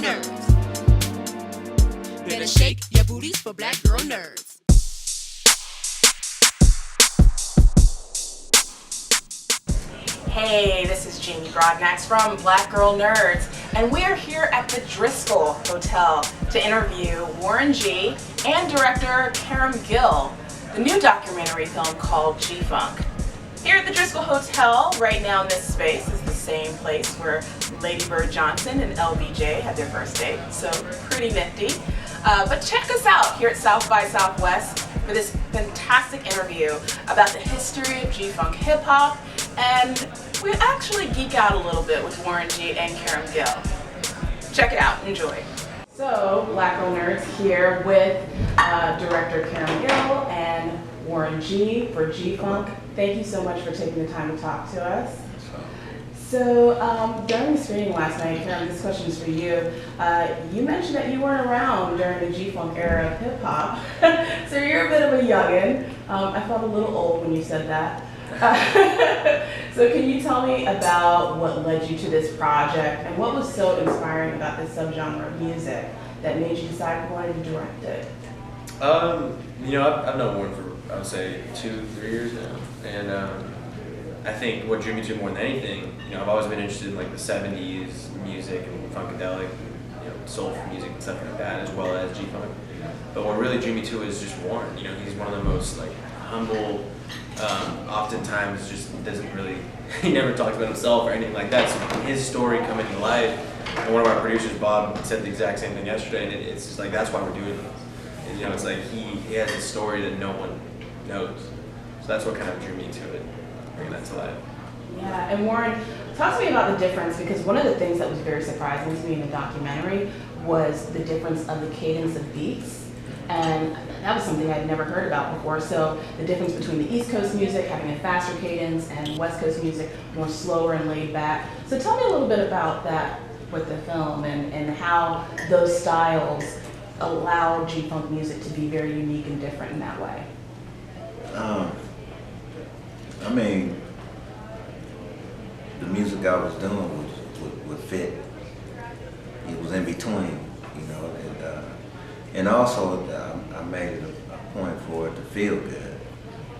nerves. Better shake your booties for black girl nerds. Hey, this is Jamie Broadnax from Black Girl Nerds, and we are here at the Driscoll Hotel to interview Warren G and director Karam Gill, the new documentary film called GFUNK. Here at the Driscoll Hotel, right now in this space, is the same place where Lady Bird Johnson and LBJ had their first date, so pretty nifty. But check us out here at South by Southwest for this fantastic interview about the history of G-Funk hip-hop, and we actually geek out a little bit with Warren G and Karam Gill. Check it out, enjoy. So, Black Girl Nerds here with director Karam Gill and Warren G for G-Funk. Thank you so much for taking the time to talk to us. So, during the screening last night, Karam, this question is for you. You mentioned that you weren't around during the G-Funk era of hip-hop, so you're a bit of a youngin'. I felt a little old when you said that. So can you tell me about what led you to this project and what was so inspiring about this subgenre of music that made you decide you wanted to direct it? You know, I've known Warren for, I would say, 2-3 years now, and I think what drew me to it more than anything, you know, I've always been interested in like the 70s music and funkadelic, you know, soulful music and stuff like that, as well as G-Funk. But what really drew me to it is just Warren. You know, he's one of the most like humble, oftentimes just doesn't really, he never talks about himself or anything like that. So his story coming to life, and one of our producers, Bob, said the exact same thing yesterday, and it's just like, that's why we're doing this. And, you know, it's like he has a story that no one knows. So that's what kind of drew me to it, bringing that to life. Yeah, and Warren, talk to me about the difference, because one of the things that was very surprising to me in the documentary was the difference of the cadence of beats. And that was something I'd never heard about before. So the difference between the East Coast music having a faster cadence and West Coast music more slower and laid back. So tell me a little bit about that with the film and how those styles allow G-Funk music to be very unique and different in that way. I mean, the music I was doing would fit. It was in between, you know, and also I made it a point for it to feel good.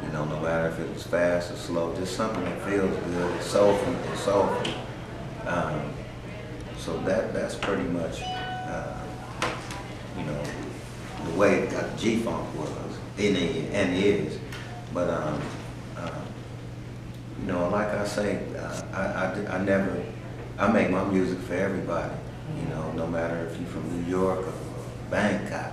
You know, no matter if it was fast or slow, just something that feels good. It's soulful. It's soulful. So that's pretty much, you know, the way G-Funk was and is. But you know, like I say, I make my music for everybody. You know, no matter if you're from New York or Bangkok.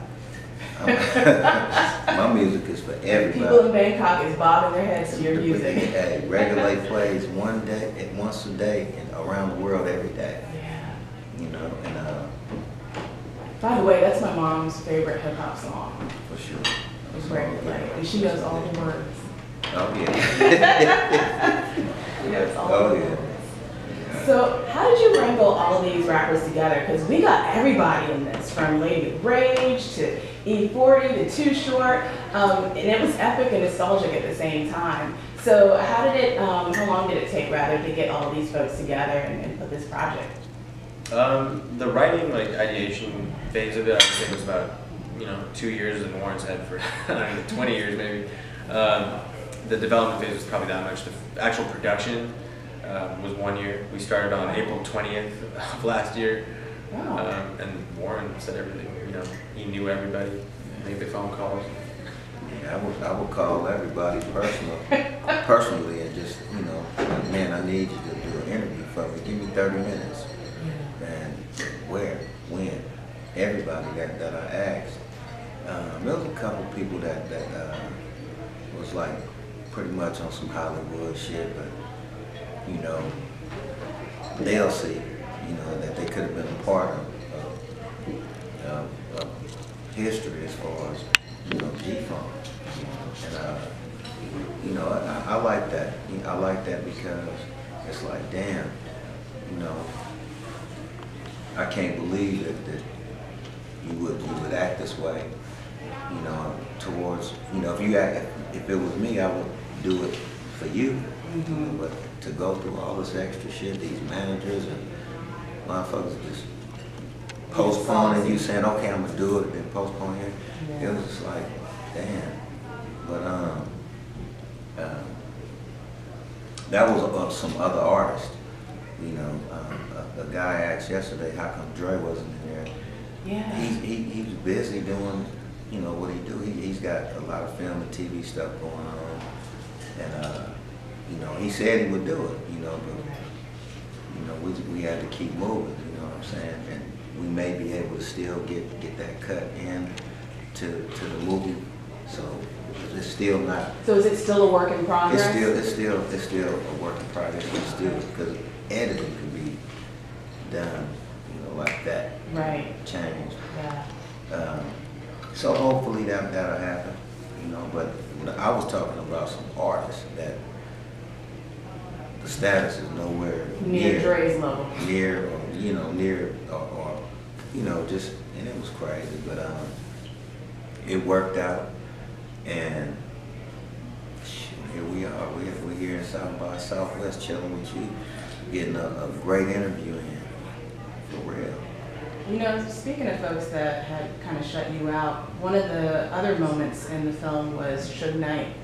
My music is for everybody. People in Bangkok is bobbing their heads to your music. Hey, Regulate plays once a day and around the world every day. Yeah. You know, and by the way, that's my mom's favorite hip hop song. for sure. It's Regulate, and she knows all the words. Oh yeah. She knows all Oh the yeah. words. So how did you wrangle all of these rappers together? Because we got everybody in this, from Lady Rage to E40 to Too Short, and it was epic and nostalgic at the same time. So how long did it take rather to get all of these folks together and put this project? The writing, like ideation phase of it, I would say was about, you know, 2 years in Warren's head for I don't know, 20 years maybe. The development phase was probably that much. The actual production was 1 year. We started on April 20th of last year. Wow. And Warren said everything. You know, he knew everybody. Made the phone calls. Yeah, I would call everybody personally and just, you know, man, I need you to do an interview for me. Give me 30 minutes. And where, when, everybody that I asked. There was a couple people that was like pretty much on some Hollywood shit, but you know, they'll see, you know, that they could have been a part of history as far as, you know, G-Funk. And you know, I like that. I like that because it's like, damn, you know, I can't believe that you would act this way, you know, towards, you know, if it was me, I would do it for you. Mm-hmm. But to go through all this extra shit, these managers and motherfuckers just postponing, you saying, okay, I'm gonna do it, then postpone it. Yeah. It was just like, damn. But that was of some other artists. You know, a guy asked yesterday how come Dre wasn't in there. Yeah. He's busy doing, you know, what he do. He's got a lot of film and TV stuff going on, and you know, he said he would do it. You know, but you know, we had to keep moving. You know what I'm saying? And we may be able to still get that cut in to the movie. So it's still not. So is it still a work in progress? It's still a work in progress. It's still, because editing can be done, you know, like that. Right. Changed. Yeah. So hopefully that'll happen, you know. But I was talking about some artists that the status is nowhere Near Dre's level. Near, or you know, near, or you know, just, and it was crazy, but it worked out. And shoot, here we are. We're here in South by Southwest, chilling with you, getting a great interview in, for real. You know, speaking of folks that had kind of shut you out, one of the other moments in the film was Suge Knight,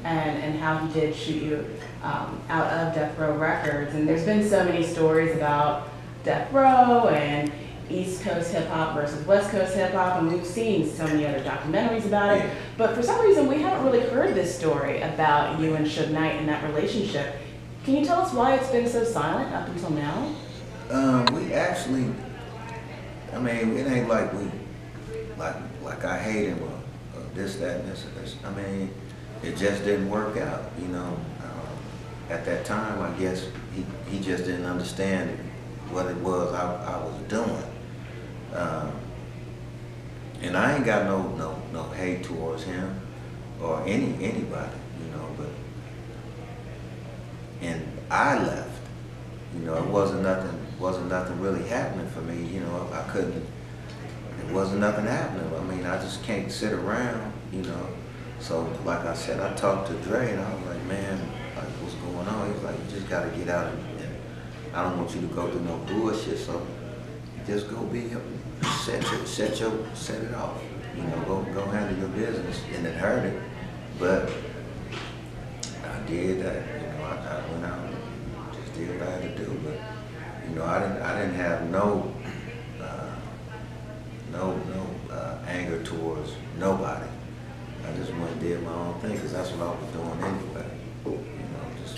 and how he did shoot you out of Death Row Records. And there's been so many stories about Death Row and East Coast hip hop versus West Coast hip hop, and we've seen so many other documentaries about it. But for some reason, we haven't really heard this story about you and Suge Knight and that relationship. Can you tell us why it's been so silent up until now? We actually, I mean, it ain't like we, like I hate him or this, that, and this. I mean, it just didn't work out, you know. At that time, I guess he just didn't understand what it was I was doing. And I ain't got no hate towards him or anybody, you know, but, and I left, you know, it wasn't nothing really happening for me, you know. It wasn't nothing happening. I mean, I just can't sit around, you know. So like I said, I talked to Dre and I was like, man, like, what's going on? He was like, you just gotta get out and I don't want you to go through no bullshit, so just go set it off. You know, go handle your business. And it hurt it, but I did that. You know, I went out and just did what I had to do. But you know, I didn't have no anger towards nobody. I just went and did my own thing because that's what I was doing anyway. You know, just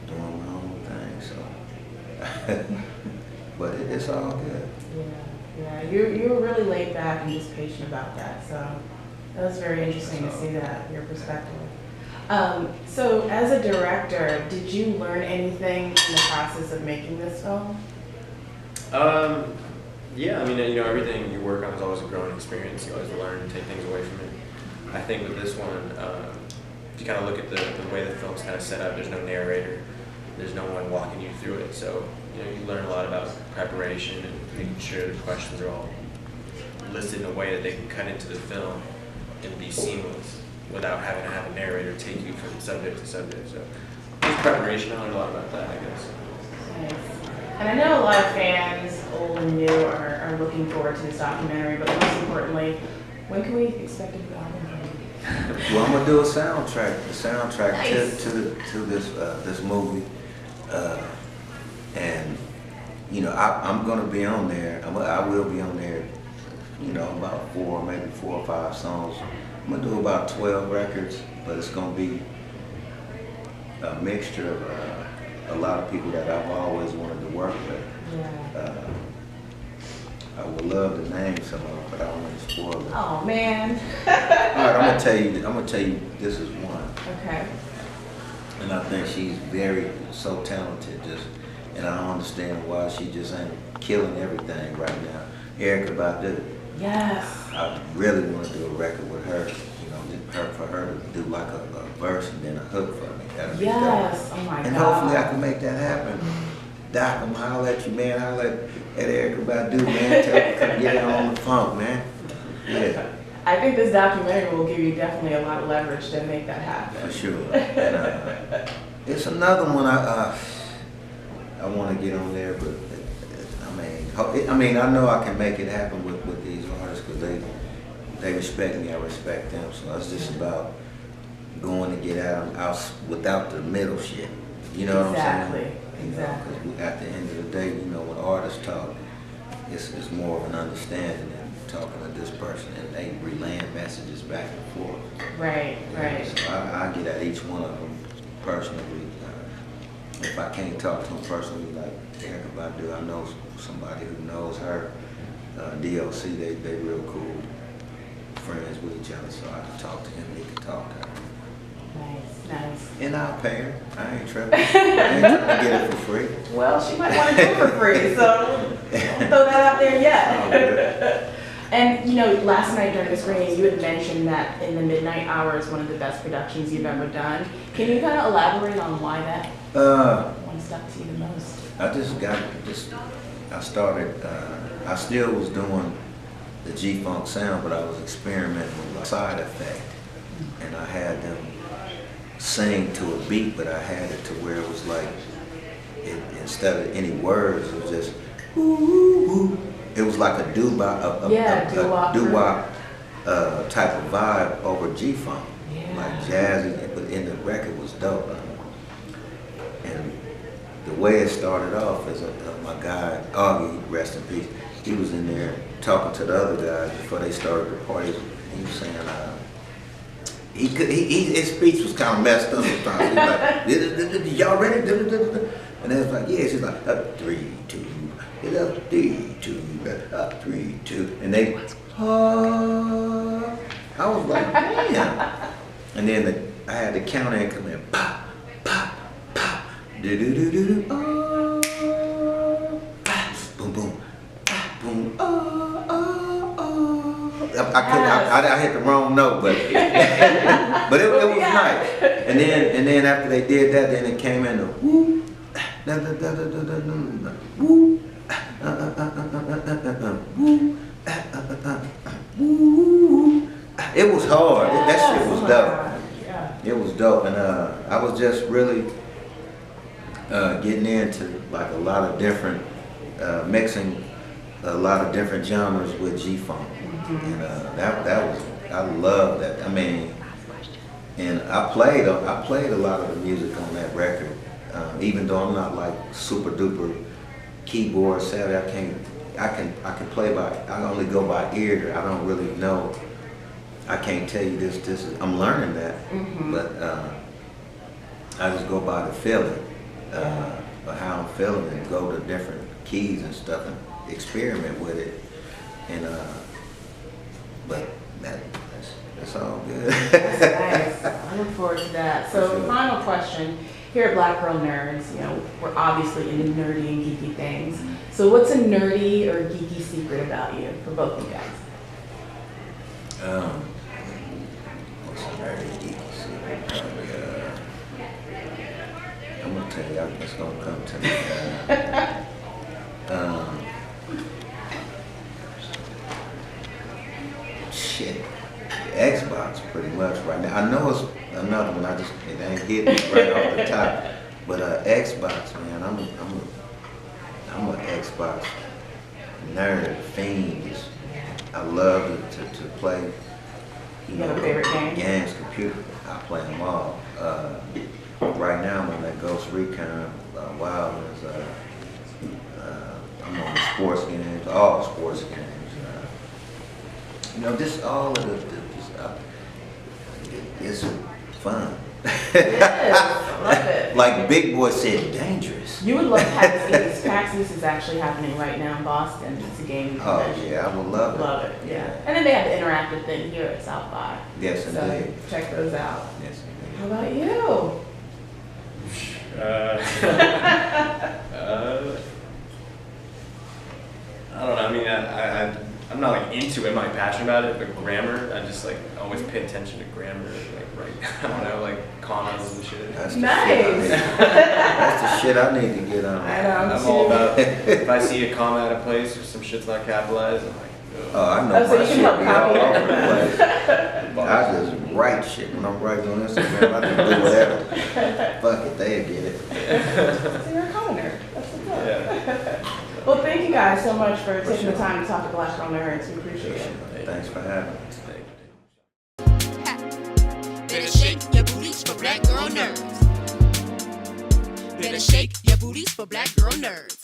doing my own thing. So, but it's all good. Yeah. You were really laid back and just patient about that. So that was very interesting to see that, your perspective. So as a director, did you learn anything in the process of making this film? Yeah, I mean, you know, everything you work on is always a growing experience. You always learn and take things away from it. I think with this one, if you kind of look at the way the film's kind of set up, there's no narrator, there's no one walking you through it. So, you know, you learn a lot about preparation and making sure the questions are all listed in a way that they can cut into the film and be seamless without having to have a narrator take you from subject to subject. So, with preparation, I learned a lot about that, I guess. Nice. And I know a lot of fans, old and new, are looking forward to this documentary, but most importantly, when can we expect a new album from you? Well, I'm gonna do a soundtrack. Nice. to this movie, and you know, I'm gonna be on there. I will be on there. You know, about maybe 4 or 5 songs. I'm gonna do about 12 records, but it's gonna be a mixture of a lot of people that I've always wanted to work with. Yeah. I would love to name some of them, but I don't want to spoil it. Oh man. All right, I'm gonna tell you. This is one. Okay. And I think she's so talented. And I don't understand why she just ain't killing everything right now. Erykah Badu. Yes. I really want to do a record with her. You know, for her to do like a verse and then a hook for me. That'd be yes. dope. Oh my and God. hopefully I can make that happen. Doc, I'm gonna holler at you, man. Holler at Erykah Badu, man. Tell her to come get her on the funk, man. Yeah. I think this documentary will give you definitely a lot of leverage to make that happen. For sure. And, it's another one I want to get on there, but I mean, I know I can make it happen with these artists because they respect me, I respect them. So it's just about going to get out without the middle shit. You know what I'm saying? Exactly. Because at the end of the day, you know, when artists talk, it's more of an understanding than talking to this person and they relaying messages back and forth. Right, right. So I get at each one of them personally. If I can't talk to them personally, like Erica Badu, I know somebody who knows her. DLC, they real cool friends with each other, so I can talk to him, he can talk to her. Nice. And I'll pay her. I ain't tripping. I ain't trying to get it for free. Well, she might want to do it for free, so don't throw that out there yet. And you know, last night during the screening, you had mentioned that In the Midnight Hour is one of the best productions you've ever done. Can you kind of elaborate on why that one stuck to you the most? I still was doing the G-Funk sound, but I was experimenting with like side effect. And I had them sing to a beat, but I had it to where it was like, instead of any words, it was just, ooh, ooh. It was like a doo-wop type of vibe over G-Funk, like jazzy, but in the record was dope. And the way it started off is my guy, Augie, rest in peace, he was in there talking to the other guys before they started the party. He was saying, his speech was kind of messed up sometimes. He was like, y'all ready? And it was like, yeah, she's like, 3, 2, 3, 2, 3, 2. And they, I was like, damn. And then I had the counter and come in, pop, pop, pop, do-do-do-do-do, boom, boom, boom, I hit the wrong note, but but it was nice. And then after they did that, then it came in the woo, da da da da da da da, woo, woo, woo. It was hard. That shit was dope. It was dope, and I was just really getting into like a lot of different mixing a lot of different genres with G-Funk. And that was, I love that. I mean, and I played a lot of the music on that record, even though I'm not like super duper keyboard savvy. I can play by, I only go by ear. I don't really know. I can't tell you this is, I'm learning that, but I just go by the feeling, by how I'm feeling, and go to different keys and stuff and experiment with it. And but that's all good. That's nice. I look forward to that. So the final question, here at Black Girl Nerds, you know, we're obviously into nerdy and geeky things. So what's a nerdy or geeky secret about you, for both of you guys? What's a nerdy geeky secret? Probably, I'm gonna tell you, it's gonna come to me. Shit, Xbox pretty much right now. I know it's another one. It ain't hitting me right off the top. But Xbox, man, I'm an Xbox nerd, fiend. I love to play. You have a favorite game? Games, computer. I play them all. Right now I'm on that Ghost Recon Wild. I'm on the sports games, all sports games. You know, just all of it's fun. It is. I love it. Like Big Boy said, dangerous. You would love PAX East. PAX East is actually happening right now in Boston. It's a gaming convention. Oh yeah, I would love it. Love it, yeah. And then they have the interactive thing here at South by. Yes, indeed. So check those out. Yes, indeed. How about you? I don't know. I mean, I'm not like into it. I'm not passionate about it, but grammar, I just like always pay attention to grammar, like I don't know, like commas and shit. That's the Nice. That's the shit I need to get on. I know, I'm all about if I see a comma out of place or some shit's not capitalized, I'm like, ugh. Oh, I know So my you can shit help be all copy over the it. place. I just write shit when I'm writing on Instagram. I just do whatever. Fuck it, they'll get it. So you're a common nerd. That's what's up. Yeah. Well, thank you guys so much for taking the time to talk to Black Girl Nerds. We appreciate it. Thanks for having me. Better shake your booties for Black Girl Nerds. Better shake your booties for Black Girl Nerds.